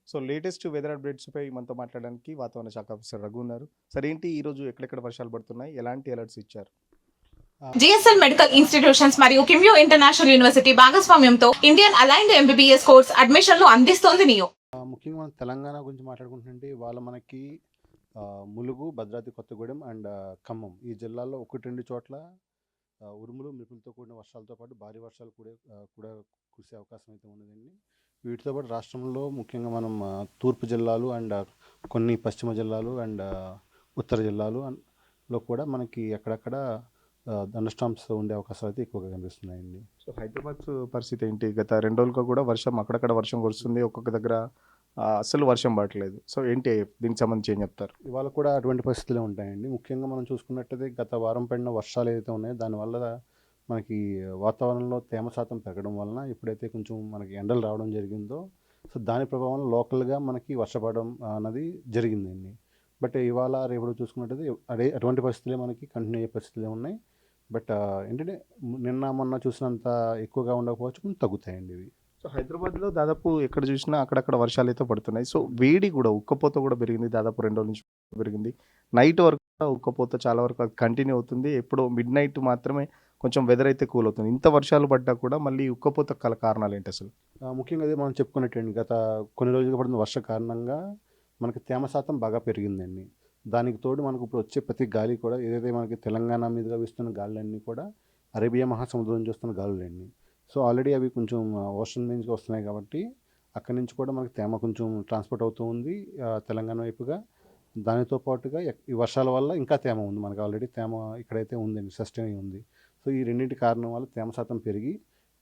So latest weather అప్డేట్స్‌పై మనతో మాట్లాడడానికి వాతావరణ శాఖ ఆఫీసర్ రఘు ఉన్నారు. సార్ ఏంటి ఈరోజు ఎక్కడెక్కడ వర్షాలు పడుతున్నాయి? ఎలాంటి అలర్ట్స్ ఇచ్చారు? జిఎస్ఎల్ మెడికల్ ఇన్స్టిట్యూషన్స్ మరియు కిమ్యూ ఇంటర్నేషనల్ యూనివర్సిటీ భాగస్వామ్యంతో ఇండియన్ అలైన్డ్ ఎంబీబీఎస్ కోర్స్ అడ్మిషన్లు అందిస్తోంది నియో. ముఖ్యంగా మనం తెలంగాణ గురించి మాట్లాడుకుంటుంటే ఇవాళ మనకి ములుగు, భద్రాద్రి కొత్తగూడెం అండ్ ఖమ్మం ఈ జిల్లాల్లో 1, 2 చోట్ల ఉరుములు, మెరుపులతో కూడిన వర్షాలతో పాటు భారీ వర్షాలు కూడా కురిసే అవకాశం అయితే ఉన్నదండి. వీటితో పాటు రాష్ట్రంలో ముఖ్యంగా మనం తూర్పు జిల్లాలు అండ్ కొన్ని పశ్చిమ జిల్లాలు అండ్ ఉత్తర జిల్లాలో కూడా మనకి అక్కడక్కడ థండర్‌స్టార్మ్స్ ఉండే అవకాశాలు అయితే ఎక్కువగా కనిపిస్తున్నాయండి. సో హైదరాబాద్ పరిస్థితి ఏంటి? గత 2 రోజులుగా కూడా వర్షం అక్కడక్కడ వర్షం కురుస్తుంది. ఒక్కొక్క దగ్గర అస్సలు వర్షం పడట్లేదు. సో ఏంటి దీనికి సంబంధించి ఏం చెప్తారు? ఇవాళ కూడా అటువంటి పరిస్థితులే ఉంటాయండి. ముఖ్యంగా మనం చూసుకున్నట్టయితే గత వారం పడిన వర్షాలు ఏదైతే ఉన్నాయో దానివల్ల మనకి వాతావరణంలో తేమ శాతం పెరగడం వలన ఎప్పుడైతే కొంచెం మనకి ఎండలు రావడం జరిగిందో సో దాని ప్రభావం లోకల్గా మనకి వర్షపడడం అన్నది జరిగిందండి. బట్ ఇవాళ రేపు చూసుకున్నట్టయితే అటువంటి పరిస్థితులే మనకి కంటిన్యూ అయ్యే పరిస్థితులే ఉన్నాయి. బట్ ఏంటంటే నిన్న మొన్న చూసినంత ఎక్కువగా ఉండకపోవచ్చు, కొంచెం తగ్గుతాయండి ఇవి. సో హైదరాబాద్‌లో దాదాపు ఎక్కడ చూసినా అక్కడక్కడ వర్షాలైతే పడుతున్నాయి. సో వేడి కూడా ఉక్కపోత కూడా పెరిగింది. దాదాపు 2 రోజుల నుంచి పెరిగింది. నైట్ వరకు కూడా ఉక్కపోత చాలా వరకు అది కంటిన్యూ అవుతుంది. ఎప్పుడో మిడ్‌నైట్ మాత్రమే కొంచెం వెదర్ అయితే కూల్ అవుతుంది. ఇంత వర్షాలు పడ్డా కూడా మళ్ళీ ఉక్కపోత కారణాలేంటి అసలు? ముఖ్యంగా అదే మనం చెప్పుకున్నట్టండి గత కొన్ని రోజులుగా పడిన వర్ష కారణంగా మనకి తేమ శాతం బాగా పెరిగిందండి. దానికి తోడు మనకు ఇప్పుడు వచ్చే ప్రతి గాలి కూడా ఏదైతే మనకి తెలంగాణ మీదుగా వీస్తున్న గాలులన్నీ కూడా అరేబియా మహాసముద్రం నుంచి వస్తున్న గాలులండి. సో ఆల్రెడీ అవి కొంచెం ఓషన్ నుంచి వస్తున్నాయి కాబట్టి అక్కడి నుంచి కూడా మనకి తేమ కొంచెం ట్రాన్స్పోర్ట్ అవుతూ ఉంది తెలంగాణ వైపుగా. దానితో పాటుగా ఈ వర్షాల వల్ల ఇంకా తేమ ఉంది, మనకి ఆల్రెడీ తేమ ఇక్కడైతే ఉందండి, సస్టైన్ అయి ఉంది. సో ఈ రెండింటి కారణం వల్ల తేమ శాతం పెరిగి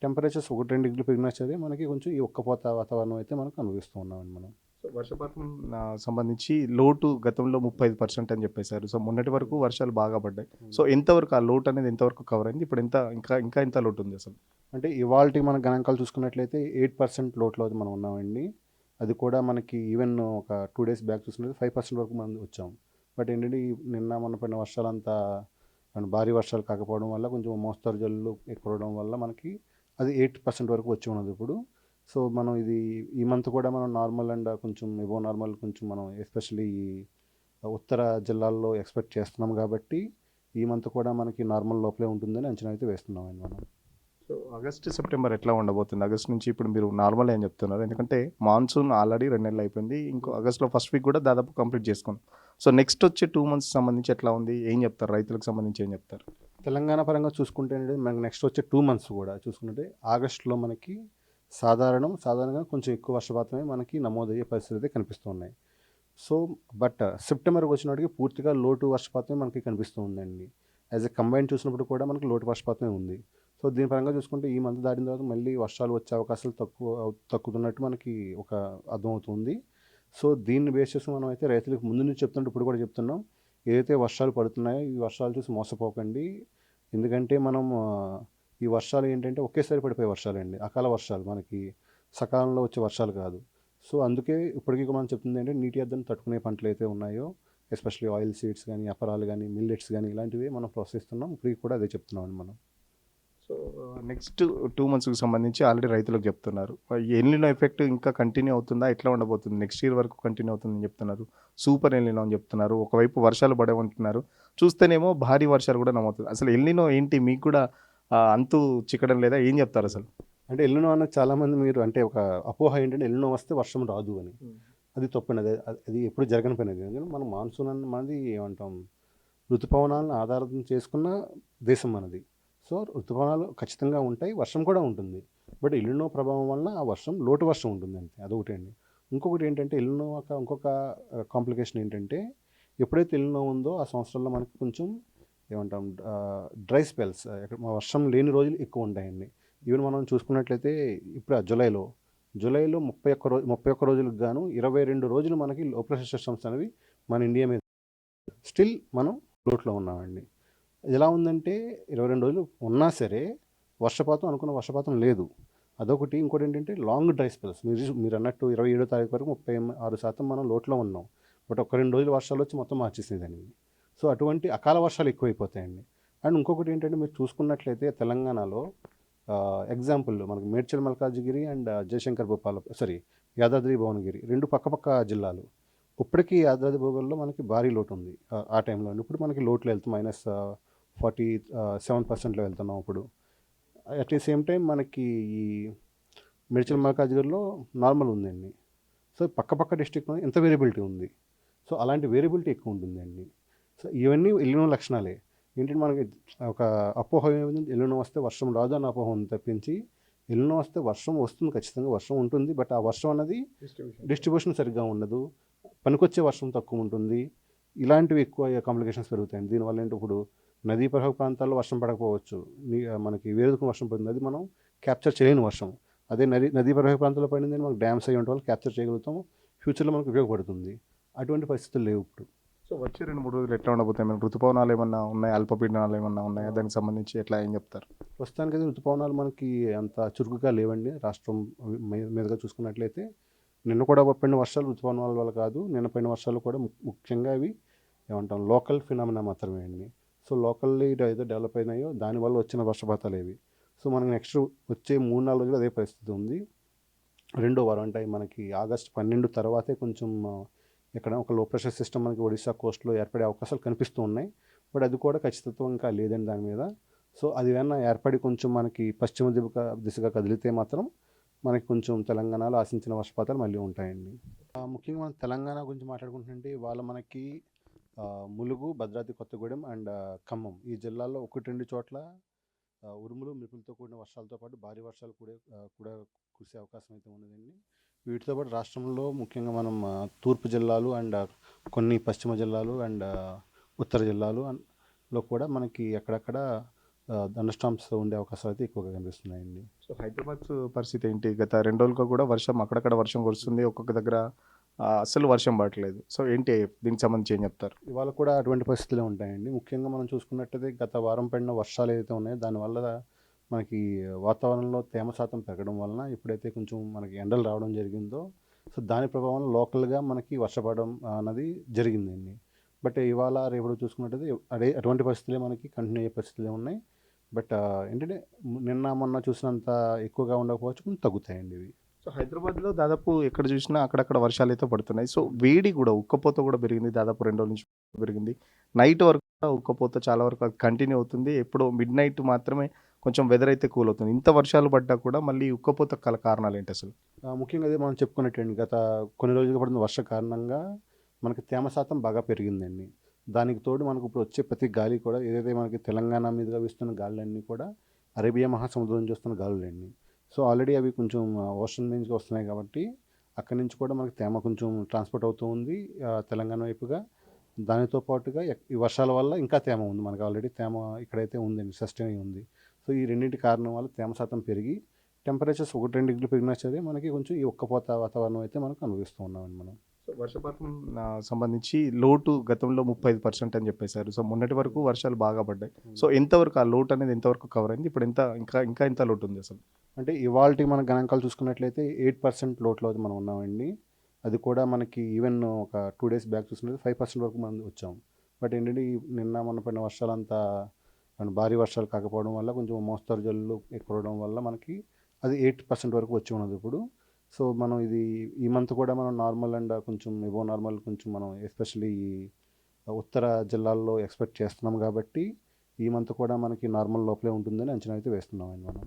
టెంపరేచర్స్ 1-2 డిగ్రీలు పెరిగినా సరే మనకి కొంచెం ఈ ఉక్కపోత వాతావరణం అయితే మనకు అనుభవిస్తూ ఉన్నామండి మనం. సో వర్షపాతం సంబంధించి లోటు గతంలో 35% అని చెప్పేశారు. సో మొన్నటి వరకు వర్షాలు బాగా పడ్డాయి. సో ఎంతవరకు ఆ లోటు అనేది ఎంతవరకు కవర్ అయింది? ఇప్పుడు ఇంకా ఎంత లోటు ఉంది అసలు? అంటే ఇవాల్టి మన గణాంకాలు చూసుకున్నట్లయితే 8% లోట్లో అయితే మనం ఉన్నామండి. అది కూడా మనకి ఈవెన్ ఒక 2 డేస్ బ్యాక్ చూసుకున్నట్లయితే 5% వరకు మనం వచ్చాం. బట్ ఏంటంటే నిన్న మొన్న పడిన వర్షాలంతా భారీ వర్షాలు కాకపోవడం వల్ల కొంచెం మోస్తరు జల్లులు ఎక్కువడం వల్ల మనకి అది 8% వరకు వచ్చి ఉన్నది ఇప్పుడు. సో మనం ఈ మంత్ కూడా మనం నార్మల్ అండ్ కొంచెం ఎబో నార్మల్ కొంచెం మనం ఎస్పెషల్లీ ఉత్తర జిల్లాల్లో ఎక్స్పెక్ట్ చేస్తున్నాం కాబట్టి ఈ మంత్ కూడా మనకి నార్మల్ లోపలే ఉంటుందని అంచనా అయితే వేస్తున్నామండి మనం. సో ఆగస్ట్, సెప్టెంబర్ ఎట్లా ఉండబోతుంది? ఆగస్ట్ నుంచి ఇప్పుడు మీరు నార్మల్ అని చెప్తున్నారు. ఎందుకంటే మాన్సూన్ ఆల్రెడీ 2 నెలలు అయిపోయింది. ఇంకో ఆగస్ట్‌లో ఫస్ట్ వీక్ కూడా దాదాపు కంప్లీట్ చేసుకున్నాం. సో నెక్స్ట్ వచ్చే 2 మంత్స్ సంబంధించి ఎట్లా ఉంది? ఏం చెప్తారు? రైతులకు సంబంధించి ఏం చెప్తారు? తెలంగాణ పరంగా చూసుకుంటే మనకి నెక్స్ట్ వచ్చే 2 మంత్స్ కూడా చూసుకుంటే ఆగస్టులో మనకి సాధారణంగా కొంచెం ఎక్కువ వర్షపాతమే మనకి నమోదయ్యే పరిస్థితి అయితే కనిపిస్తూ ఉన్నాయి. సో బట్ సెప్టెంబర్కి వచ్చినప్పటికి పూర్తిగా లోటు వర్షపాతమే మనకి కనిపిస్తూ ఉందండి. యాజ్ ఎ కంబైన్ చూసినప్పుడు కూడా మనకి లోటు వర్షపాతమే ఉంది. సో దీని పరంగా చూసుకుంటే ఈ మంత్ దాటిన తర్వాత మళ్ళీ వర్షాలు వచ్చే అవకాశాలు తగ్గుతున్నట్టు మనకి ఒక అర్థమవుతుంది. సో దీన్ని బేస్ చేసి మనం అయితే రైతులకు ముందు నుంచి చెప్తుంటే ఇప్పుడు కూడా చెప్తున్నాం, ఏదైతే వర్షాలు పడుతున్నాయో ఈ వర్షాలు చూసి మోసపోకండి. ఎందుకంటే మనం ఈ వర్షాలు ఏంటంటే ఒకేసారి పడిపోయే వర్షాలండి, అకాల వర్షాలు, మనకి సకాలంలో వచ్చే వర్షాలు కాదు. సో అందుకే ఇప్పటికీ మనం చెప్తుంది ఏంటంటే నీటి ఎద్దడిని తట్టుకునే పంటలు అయితే ఉన్నాయో ఎస్పెషల్లీ ఆయిల్ సీడ్స్ కానీ, అపరాలు కానీ, మిల్లెట్స్ కానీ ఇలాంటివి మనం ప్రోత్సహిస్తున్నాం. ఇప్పటికి కూడా అదే చెప్తున్నామండి మనం. సో నెక్స్ట్ 2 మంత్స్‌కి సంబంధించి ఆల్రెడీ రైతులకు చెప్తున్నారు. ఎల్‌నినో ఎఫెక్ట్ ఇంకా కంటిన్యూ అవుతుందా? ఎట్లా ఉండబోతుంది? నెక్స్ట్ ఇయర్ వరకు కంటిన్యూ అవుతుందని చెప్తున్నారు. సూపర్ ఎల్‌నినో అని చెప్తున్నారు. ఒకవైపు వర్షాలు పడవంటున్నారు. చూస్తేనేమో భారీ వర్షాలు కూడా నమోదవుతుంది. అసలు ఎల్‌నినో ఏంటి? మీకు కూడా అంతు చిక్కడం లేదా? ఏం చెప్తారు అసలు? అంటే ఎల్‌నినో అన్నది చాలామంది మీరు అంటే ఒక అపోహ ఏంటంటే ఎల్‌నినో వస్తే వర్షం రాదు అని. అది తప్పండి. అది ఎప్పుడు జరగని పని. ఎందుకంటే మనం మాన్సూన్ మనది ఏమంటాం, ఋతుపవనాలను ఆధారం చేసుకున్న దేశం మనది. సో ఋతుపవనాలు ఖచ్చితంగా ఉంటాయి, వర్షం కూడా ఉంటుంది. బట్ ఎల్‌నినో ప్రభావం వలన ఆ వర్షం లోటు వర్షం ఉంటుంది అంతే, అదొకటి అండి. ఇంకొకటి ఏంటంటే ఎల్‌నినో ఇంకొక కాంప్లికేషన్ ఏంటంటే ఎప్పుడైతే ఎల్‌నినో ఉందో ఆ సంవత్సరంలో మనకి కొంచెం ఏమంటాం డ్రై స్పెల్స్, వర్షం లేని రోజులు ఎక్కువ ఉంటాయండి. ఈవెన్ మనం చూసుకున్నట్లయితే ఇప్పుడు జూలైలో 31 రోజులకు గాను 22 రోజులు మనకి లో ప్రెషర్ సిస్టమ్స్ అనేవి మన ఇండియా మీద స్టిల్ మనం లోట్లో ఉన్నామండి. ఎలా ఉందంటే 22 రోజులు ఉన్నా సరే అనుకున్న వర్షపాతం లేదు, అదొకటి. ఇంకోటి ఏంటంటే లాంగ్ డ్రై స్పెల్స్, మీరు అన్నట్టు 27వ తారీఖు వరకు 36% మనం లోట్లో ఉన్నాం. బట్ 2 రోజులు వర్షాలు వచ్చి మొత్తం మార్చేసింది దాన్ని. సో అటువంటి అకాల వర్షాలు ఎక్కువైపోతాయండి. అండ్ ఇంకొకటి ఏంటంటే మీరు చూసుకున్నట్లయితే తెలంగాణలో ఎగ్జాంపుల్ మనకి మేడ్చల్ మల్కాజ్గిరి అండ్ యాదాద్రి భువనగిరి 2 పక్కపక్క జిల్లాలు. ఇప్పటికీ యాదాద్రి భువనగిరిలో మనకి భారీ లోటు ఉంది ఆ టైంలో. ఇప్పుడు మనకి లోటులో వెళ్తాం -47%లో వెళ్తున్నాం ఇప్పుడు. అట్ ది సేమ్ టైం మనకి ఈ మేడ్చల్ మల్కాజ్గిరిలో నార్మల్ ఉందండి. సో పక్కపక్క డిస్ట్రిక్ట్లో ఎంత వేరియబిలిటీ ఉంది. సో అలాంటి వేరియబిలిటీ ఎక్కువ ఉంటుందండి. సో ఇవన్నీ ఎల్లినో లక్షణాలే. ఏంటంటే మనకి ఒక అపోహ ఏమైంది, ఎల్లినో వస్తే వర్షం రాదు అన్న అపోహ ఉంది తప్పించి, ఎల్లినో వస్తే వర్షం వస్తుంది, ఖచ్చితంగా వర్షం ఉంటుంది. బట్ ఆ వర్షం అన్నది డిస్ట్రిబ్యూషన్ సరిగ్గా ఉండదు, పనికొచ్చే వర్షం తక్కువ ఉంటుంది. ఇలాంటివి ఎక్కువ కాంప్లికేషన్స్ పెరుగుతాయండి. దీనివల్ల ఏంటి, ఇప్పుడు నదీ పరివాహక ప్రాంతాల్లో వర్షం పడకపోవచ్చు, మనకి వేరొక వర్షం పడుతుంది, అది మనం క్యాప్చర్ చేయలేని వర్షం. అదే నదీ పరివాహక ప్రాంతంలో పడిందని మనకు డ్యామ్స్ అయ్యి ఉండటం వల్ల క్యాప్చర్ చేయగలుగుతాం, ఫ్యూచర్లో మనకు ఉపయోగపడుతుంది. అటువంటి పరిస్థితులు లేవు ఇప్పుడు. సో వచ్చే 2-3 రోజులు ఎట్లా ఉండబోతాయి? మన ఋతుపవనాలు ఏమన్నా ఉన్నాయా, అల్పపీడనాలు ఏమన్నా ఉన్నాయా, దానికి సంబంధించి ఎట్లా ఏం చెప్తారు? ప్రస్తుతానికైతే ఋతుపవనాలు మనకి అంత చురుకుగా లేవండి. రాష్ట్రం మీదుగా చూసుకున్నట్లయితే నిన్న కూడా పడిన వర్షాలు ఋతుపవనాల వల్ల కాదు, నిన్న పడిన వర్షాలు కూడా ముఖ్యంగా అవి ఏమంటాం లోకల్ ఫినామినా మాత్రమే అండి. సో లోకల్లీ ఏదో డెవలప్ అయినాయో దానివల్ల వచ్చిన వర్షపాతాలు ఇవి. సో మనకి నెక్స్ట్ వచ్చే 3-4 రోజులు అదే పరిస్థితి ఉంది. రెండో వారం అంటే మనకి ఆగస్టు 12 తర్వాతే కొంచెం ఇక్కడ ఒక లో ప్రెషర్ సిస్టమ్ మనకి ఒడిశా కోస్ట్లో ఏర్పడే అవకాశాలు కనిపిస్తూ ఉన్నాయి. బట్ అది కూడా ఖచ్చితత్వం ఇంకా లేదండి దాని మీద. సో అది ఏమన్నా ఏర్పడి కొంచెం మనకి పశ్చిమ దిశగా కదిలితే మాత్రం మనకి కొంచెం తెలంగాణలో ఆశించిన వర్షపాతాలు మళ్ళీ ఉంటాయండి. ముఖ్యంగా మనం తెలంగాణ గురించి మాట్లాడుకుంటుంటే ఇవాళ మనకి ములుగు, భద్రాద్రి కొత్తగూడెం అండ్ ఖమ్మం ఈ జిల్లాల్లో 1-2 చోట్ల ఉరుములు మెరుపులతో కూడిన వర్షాలతో పాటు భారీ వర్షాలు కూడా కురిసే అవకాశం అయితే ఉన్నదండి. వీటితో పాటు రాష్ట్రంలో ముఖ్యంగా మనం తూర్పు జిల్లాలు అండ్ కొన్ని పశ్చిమ జిల్లాలు అండ్ ఉత్తర జిల్లాలు లో కూడా మనకి అక్కడక్కడ థండర్స్టార్మ్స్ ఉండే అవకాశాలు అయితే ఎక్కువగా కనిపిస్తున్నాయండి. సో హైదరాబాద్ పరిస్థితి ఏంటి? గత 2 రోజులుగా కూడా వర్షం అక్కడక్కడ వర్షం కురుస్తుంది, ఒక్కొక్క దగ్గర అస్సలు వర్షం పడట్లేదు. సో ఏంటి దీనికి సంబంధించి ఏం చెప్తారు? ఇవాళ కూడా అటువంటి పరిస్థితులే ఉంటాయండి. ముఖ్యంగా మనం చూసుకున్నట్టయితే గత వారం పడిన వర్షాలు ఏదైతే ఉన్నాయో దానివల్ల మనకి వాతావరణంలో తేమ శాతం పెరగడం వలన ఎప్పుడైతే కొంచెం మనకి ఎండలు రావడం జరిగిందో, సో దాని ప్రభావం లోకల్గా మనకి వర్షపడడం అన్నది జరిగిందండి. బట్ ఇవాళ రేపు చూసుకున్నట్టయితే అటువంటి పరిస్థితులే మనకి కంటిన్యూ అయ్యే పరిస్థితులే ఉన్నాయి. బట్ ఏంటంటే నిన్న మొన్న చూసినంత ఎక్కువగా ఉండకపోవచ్చు, కొంచెం తగ్గుతాయండి ఇవి. సో హైదరాబాద్లో దాదాపు ఎక్కడ చూసినా అక్కడక్కడ వర్షాలు అయితే పడుతున్నాయి. సో వేడి కూడా, ఉక్కపోత కూడా పెరిగింది, దాదాపు 2 రోజుల నుంచి పెరిగింది. నైట్ వరకు కూడా ఉక్కపోత చాలా వరకు అది కంటిన్యూ అవుతుంది. ఎప్పుడో మిడ్ నైట్ మాత్రమే కొంచెం వెదర్ అయితే కూల్ అవుతుంది. ఇంత వర్షాలు పడ్డా కూడా మళ్ళీ ఉక్కపోత కారణాలు ఏంటి అసలు? ముఖ్యంగా అదే మనం చెప్పుకున్నట్టండి, గత కొన్ని రోజులుగా పడిన వర్ష కారణంగా మనకి తేమ శాతం బాగా పెరిగిందండి. దానికి తోడు మనకు ఇప్పుడు వచ్చే ప్రతి గాలి కూడా ఏదైతే మనకి తెలంగాణ మీదుగా వీస్తున్న గాలులన్నీ కూడా అరేబియా మహాసముద్రం నుంచి వస్తున్న గాలులండి. సో ఆల్రెడీ అవి కొంచెం ఓషన్ నుంచి వస్తున్నాయి కాబట్టి అక్కడి నుంచి కూడా మనకి తేమ కొంచెం ట్రాన్స్పోర్ట్ అవుతూ ఉంది తెలంగాణ వైపుగా. దానితో పాటుగా ఈ వర్షాల వల్ల ఇంకా తేమ ఉంది, మనకి ఆల్రెడీ తేమ ఇక్కడైతే ఉందండి, సస్టైన్ అయి ఉంది. సో ఈ రెండింటి కారణం వల్ల తేమ శాతం పెరిగి టెంపరేచర్స్ 1-2 డిగ్రీలు పెరిగినా సరే మనకి కొంచెం ఈ ఉక్కపోత వాతావరణం అయితే మనకు అనుభవిస్తూ ఉన్నామండి మనం. సో వర్షపాతం సంబంధించి లోటు గతంలో 35% అని చెప్పేశారు. సో మొన్నటి వరకు వర్షాలు బాగా పడ్డాయి. సో ఎంతవరకు ఆ లోటు అనేది ఎంతవరకు కవర్ అయింది? ఇప్పుడు ఇంకా ఎంత లోటు ఉంది అసలు? అంటే ఇవాళ మన గణాంకాలు చూసుకున్నట్లయితే 8% లోట్లో మనం ఉన్నామండి. అది కూడా మనకి ఈవెన్ ఒక 2 days బ్యాక్ చూసుకుంటే 5% వరకు మనం వచ్చాం. బట్ ఏంటంటే నిన్న మొన్న పడిన వర్షాలంతా భారీ వర్షాలు కాకపోవడం వల్ల కొంచెం మోస్తరు జల్లులు ఎక్కువడం వల్ల మనకి అది 8% వరకు వచ్చి ఉన్నది ఇప్పుడు. సో మనం ఈ మంత్ కూడా మనం నార్మల్ అండ్ కొంచెం ఎబో నార్మల్ కొంచెం మనం ఎస్పెషల్లీ ఉత్తర జిల్లాల్లో ఎక్స్పెక్ట్ చేస్తున్నాం కాబట్టి ఈ మంత్ కూడా మనకి నార్మల్ లోపలే ఉంటుందని అంచనా అయితే వేస్తున్నామండి మనం.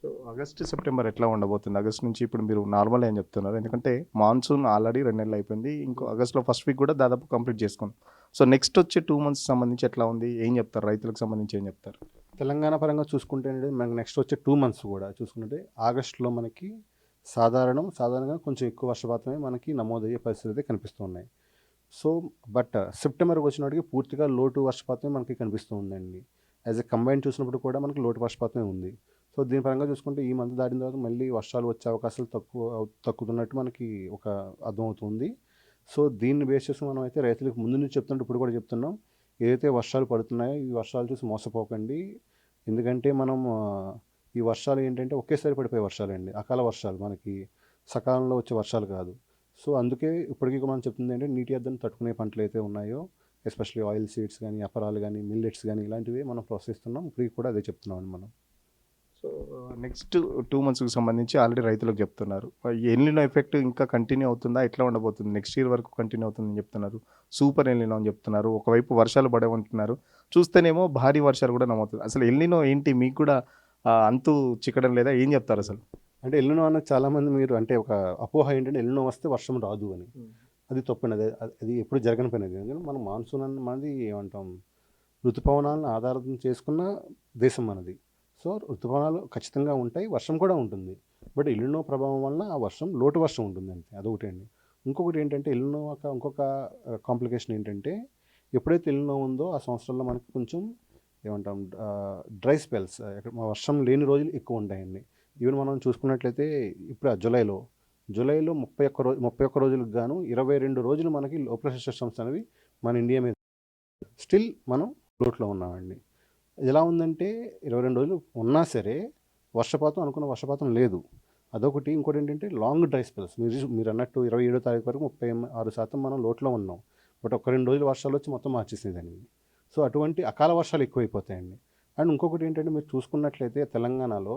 సో ఆగస్ట్, సెప్టెంబర్ ఎట్లా ఉండబోతుంది? ఆగస్ట్ నుంచి ఇప్పుడు మీరు నార్మల్ అని చెప్తున్నారు, ఎందుకంటే మాన్సూన్ ఆల్రెడీ 2 నెలలు అయిపోయింది. ఇంకో ఆగస్ట్లో ఫస్ట్ వీక్ కూడా దాదాపు కంప్లీట్ చేసుకున్నాం. సో నెక్స్ట్ వచ్చే 2 months సంబంధించి ఎట్లా ఉంది, ఏం చెప్తారు? రైతులకు సంబంధించి ఏం చెప్తారు? తెలంగాణ పరంగా చూసుకుంటే మనకి నెక్స్ట్ వచ్చే 2 months కూడా చూసుకుంటే ఆగస్టులో మనకి సాధారణంగా కొంచెం ఎక్కువ వర్షపాతమే మనకి నమోదయ్యే పరిస్థితి అయితే కనిపిస్తున్నాయి. సో బట్ సెప్టెంబర్కి వచ్చినప్పటికి పూర్తిగా లోటు వర్షపాతమే మనకి కనిపిస్తూ ఉందండి. యాజ్ ఎ కంబైన్ చూసినప్పుడు కూడా మనకి లోటు వర్షపాతమే ఉంది. సో దీని పరంగా చూసుకుంటే ఈ మంత్ దాటిన తర్వాత మళ్ళీ వర్షాలు వచ్చే అవకాశాలు తగ్గుతున్నట్టు మనకి ఒక అర్థమవుతుంది. సో దీన్ని బేస్ చేసి మనం అయితే రైతులకు ముందు నుంచి చెప్తుంటే ఇప్పుడు కూడా చెప్తున్నాం, ఏదైతే వర్షాలు పడుతున్నాయో ఈ వర్షాలు చూసి మోసపోకండి. ఎందుకంటే మనం ఈ వర్షాలు ఏంటంటే ఒకేసారి పడిపోయే వర్షాలండి, అకాల వర్షాలు, మనకి సకాలంలో వచ్చే వర్షాలు కాదు. సో అందుకే ఇప్పటికీ మనం చెప్తుంది ఏంటంటే నీటి ఎద్దడిని తట్టుకునే పంటలు అయితే ఉన్నాయో ఎస్పెషల్లీ ఆయిల్ సీడ్స్ కానీ, అపరాలు కానీ, మిల్లెట్స్ కానీ ఇలాంటివి మనం ప్రోత్సహిస్తున్నాం. ఇప్పటికి కూడా అదే చెప్తున్నామండి మనం. సో నెక్స్ట్ 2 మంత్స్‌కి సంబంధించి ఆల్రెడీ రైతులకు చెప్తున్నారు. ఎల్‌నినో ఎఫెక్ట్ ఇంకా కంటిన్యూ అవుతుందా? ఎట్లా ఉండబోతుంది? నెక్స్ట్ ఇయర్ వరకు కంటిన్యూ అవుతుందని చెప్తున్నారు. సూపర్ ఎల్‌నినో అని చెప్తున్నారు. ఒకవైపు వర్షాలు పడవంటున్నారు. చూస్తేనేమో భారీ వర్షాలు కూడా నమోదు. అసలు ఎల్‌నినో ఏంటి? మీకు కూడా అంతు చిక్కడం లేదా? ఏం చెప్తారసలు? అంటే ఎల్లునో అన్నది చాలామంది మీరు అంటే ఒక అపోహ ఏంటంటే ఎల్లునో వస్తే వర్షం రాదు అని. అది తప్పండి. అది ఎప్పుడు జరగని పని అది. ఎందుకంటే మనం మాన్సూన్ మనది ఏమంటాం ఋతుపవనాలను ఆధారం చేసుకున్న దేశం మనది. సో ఋతుపవనాలు ఖచ్చితంగా ఉంటాయి. వర్షం కూడా ఉంటుంది. బట్ ఎల్లునో ప్రభావం వలన ఆ వర్షం లోటు వర్షం ఉంటుంది అంతే. అదొకటి అండి. ఇంకొకటి ఏంటంటే ఎల్లునో ఇంకొక కాంప్లికేషన్ ఏంటంటే ఎప్పుడైతే ఎల్లునో ఉందో ఆ సంవత్సరంలో మనకి కొంచెం ఏమంటాం డ్రై స్పెల్స్ వర్షం లేని రోజులు ఎక్కువ ఉంటాయండి. ఈవెన్ మనం చూసుకున్నట్లయితే ఇప్పుడు జూలైలో 31 రోజులకు గాను 22 రోజులు మనకి లో ప్రెషర్ సిస్టమ్స్ అనేవి మన ఇండియా మీద స్టిల్ మనం లోట్లో ఉన్నామండి. ఎలా ఉందంటే 22 రోజులు ఉన్నా సరే వర్షపాతం అనుకున్న వర్షపాతం లేదు. అదొకటి. ఇంకోటి ఏంటంటే లాంగ్ డ్రై స్పెల్స్ మీరు అన్నట్టు 27వ తారీఖు వరకు 36% మనం లోట్లో ఉన్నాం. బట్ ఒక 2 రోజులు వర్షాలు వచ్చి మొత్తం మార్చేసింది దాన్ని. సో అటువంటి అకాల వర్షాలు ఎక్కువైపోతాయండి. అండ్ ఇంకొకటి ఏంటంటే మీరు చూసుకున్నట్లయితే తెలంగాణలో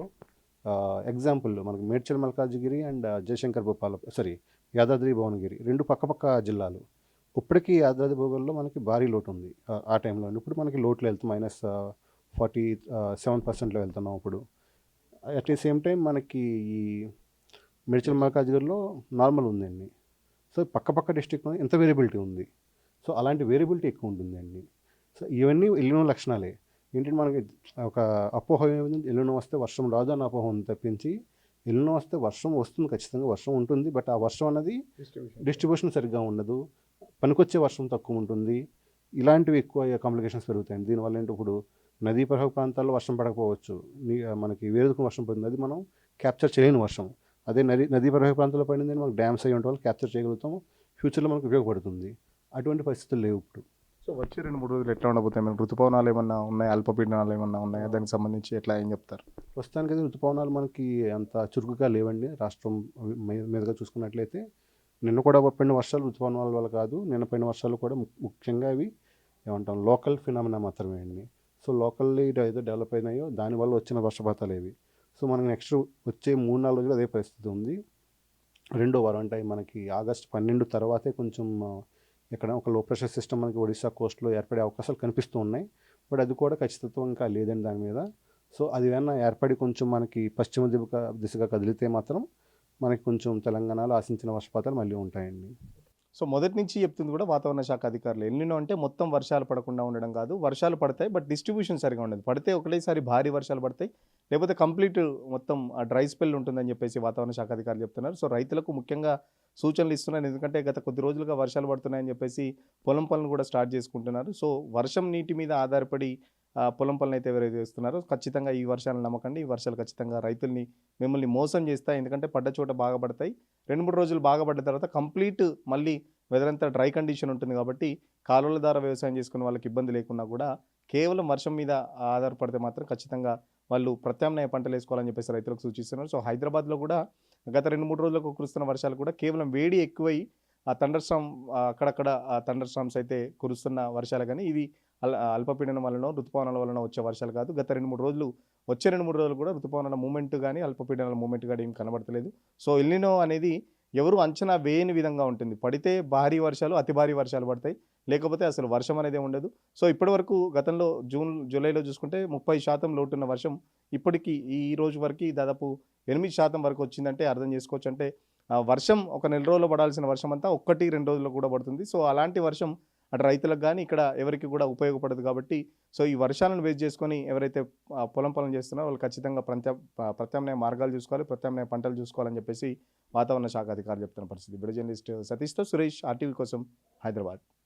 ఎగ్జాంపుల్ మనకి మేడ్చల్ మల్కాజ్గిరి అండ్ జయశంకర్ యాదాద్రి భువనగిరి 2 పక్కపక్క జిల్లాలు. ఇప్పటికీ యాదాద్రి భువనగిరిలో మనకి భారీ లోటు ఉంది ఆ టైంలో. ఇప్పుడు మనకి లోట్లు వెళ్తాం -47%లో వెళ్తున్నాం ఇప్పుడు. అట్ ది సేమ్ టైం మనకి ఈ మేడ్చల్ మల్కాజ్గిరిలో నార్మల్ ఉందండి. సో పక్కపక్క డిస్ట్రిక్ట్లో ఎంత వేరియబిలిటీ ఉంది. సో అలాంటి వేరియబిలిటీ ఎక్కువ ఉంటుందండి. సో ఇవన్నీ ఎల్లినో లక్షణాలే. ఏంటంటే మనకి ఒక అపోహ ఏముంది, ఎల్లినో వస్తే వర్షం రాదు అన్న అపోహ ఉంది తప్పించి ఎల్లినో వస్తే వర్షం వస్తుంది, ఖచ్చితంగా వర్షం ఉంటుంది. బట్ ఆ వర్షం అన్నది డిస్ట్రిబ్యూషన్ సరిగ్గా ఉండదు, పనికొచ్చే వర్షం తక్కువ ఉంటుంది. ఇలాంటివి ఎక్కువ కాంప్లికేషన్స్ పెరుగుతాయి. దీనివల్ల ఏంటి ఇప్పుడు నదీ పరివాహక ప్రాంతాల్లో వర్షం పడకపోవచ్చు, మనకి వేరొక వర్షం పడుతుంది, అది మనం క్యాప్చర్ చేయలేని వర్షం. అదే నదీ పరివాహక ప్రాంతాల్లో పడిందని మనకు డ్యామ్స్ అయ్యి ఉంటే వాళ్ళు క్యాప్చర్ చేయగలుగుతాం, ఫ్యూచర్లో మనకు ఉపయోగపడుతుంది. అటువంటి పరిస్థితులు లేవు ఇప్పుడు. సో వచ్చే 2-3 రోజులు ఎట్లా ఉండబోతాయి? మనకు ఋతుపవనాలు ఏమన్నా ఉన్నాయా? అల్పపీడనాలు ఏమన్నా ఉన్నాయా? దానికి సంబంధించి ఎట్లా ఏం చెప్తారు? ప్రస్తుతానికైతే ఋతుపవనాలు మనకి అంత చురుకుగా లేవండి. రాష్ట్రం మీదుగా చూసుకున్నట్లయితే నిన్న కూడా పడిన వర్షాలు ఋతుపవనాల వల్ల కాదు. నిన్న పడిన వర్షాలు కూడా ముఖ్యంగా అవి ఏమంటాం లోకల్ ఫినామినా మాత్రమే అండి. సో లోకల్లీ ఏదో డెవలప్ అయినాయో దానివల్ల వచ్చిన వర్షపాతాలు ఇవి. సో మనకి నెక్స్ట్ వచ్చే 3-4 రోజులు అదే పరిస్థితి ఉంది. రెండో వారం అంటే మనకి ఆగస్టు 12 తర్వాతే కొంచెం ఇక్కడ ఒక లో ప్రెషర్ సిస్టమ్ మనకి ఒడిశా కోస్ట్లో ఏర్పడే అవకాశాలు కనిపిస్తూ ఉన్నాయి. బట్ అది కూడా ఖచ్చితత్వం ఇంకా లేదండి దాని మీద. సో అది ఏమన్నా ఏర్పడి కొంచెం మనకి పశ్చిమ దిశగా కదిలితే మాత్రం మనకి కొంచెం తెలంగాణలో ఆశించిన వర్షపాతాలు మళ్ళీ ఉంటాయండి. సో మొదటి నుంచి చెప్తుంది కూడా వాతావరణ శాఖ అధికారులు, ఎల్‌నినో అంటే మొత్తం వర్షాలు పడకుండా ఉండడం కాదు, వర్షాలు పడతాయి బట్ డిస్ట్రిబ్యూషన్ సరిగా ఉండదు. పడితే ఒకటేసారి భారీ వర్షాలు పడతాయి, లేకపోతే కంప్లీట్ మొత్తం డ్రై స్పెల్ ఉంటుందని చెప్పేసి వాతావరణ శాఖ అధికారులు చెప్తున్నారు. సో రైతులకు ముఖ్యంగా సూచనలు ఇస్తున్నారు. ఎందుకంటే గత కొద్ది రోజులుగా వర్షాలు పడుతున్నాయని చెప్పేసి పొలం పనులు కూడా స్టార్ట్ చేసుకుంటున్నారు. సో వర్షం నీటి మీద ఆధారపడి పొలం పనులు అయితే ఎవరైతే చేస్తున్నారో ఖచ్చితంగా ఈ వర్షాలను నమ్మకండి. ఈ వర్షాలు ఖచ్చితంగా రైతుల్ని మిమ్మల్ని మోసం చేస్తాయి. ఎందుకంటే పడ్డ చోట బాగా పడతాయి. 2-3 రోజులు బాగా పడ్డ తర్వాత కంప్లీట్ మళ్ళీ వెదర్ అంతా డ్రై కండిషన్ ఉంటుంది కాబట్టి కాలువల ద్వారా వ్యవసాయం చేసుకునే వాళ్ళకి ఇబ్బంది లేకున్నా కూడా కేవలం వర్షం మీద ఆధారపడితే మాత్రం ఖచ్చితంగా వాళ్ళు ప్రత్యామ్నాయ పంటలు వేసుకోవాలని చెప్పేసి రైతులకు సూచిస్తున్నారు. సో హైదరాబాద్లో కూడా గత 2-3 రోజులకు కురుస్తున్న వర్షాలు కూడా కేవలం వేడి ఎక్కువై ఆ థండర్ స్టార్మ్ అక్కడక్కడ ఆ థండర్ స్టార్మ్స్ అయితే కురుస్తున్న వర్షాలు, కానీ ఇవి అల్పపీడనం వలన ఋతుపవనాల వలన వచ్చే వర్షాలు కాదు. గత 2-3 రోజులు వచ్చే 2-3 రోజులు కూడా ఋతుపవనాల మూమెంట్ కానీ అల్పపీడనాల మూమెంట్ కానీ ఏం కనబడతలేదు. సో ఎల్‌నినో అనేది ఎవరు అంచనా వేయని విధంగా ఉంటుంది. పడితే భారీ వర్షాలు, అతి భారీ వర్షాలు పడతాయి, లేకపోతే అసలు వర్షం అనేది ఉండదు. సో ఇప్పటివరకు గతంలో జూలైలో చూసుకుంటే 30% లోటున్న వర్షం ఇప్పటికీ ఈ రోజు వరకు దాదాపు 8% వరకు వచ్చిందంటే అర్థం చేసుకోవచ్చు. అంటే వర్షం ఒక నెల రోజుల్లో పడాల్సిన వర్షం అంతా 1-2 రోజుల్లో కూడా పడుతుంది. సో అలాంటి వర్షం అటు రైతులకు కానీ ఇక్కడ ఎవరికి కూడా ఉపయోగపడదు కాబట్టి సో ఈ వర్షాలను బేస్ చేసుకొని ఎవరైతే పొలం పనులు చేస్తున్నారో వాళ్ళు ఖచ్చితంగా ప్రత్యామ్నాయ మార్గాలు చూసుకోవాలి, ప్రత్యామ్నాయ పంటలు చూసుకోవాలని చెప్పేసి వాతావరణ శాఖ అధికారులు చెప్తున్న పరిస్థితి. వీడియో జర్నలిస్ట్ సతీష్తో సురేష్, ఆర్టీవీ కోసం, హైదరాబాద్.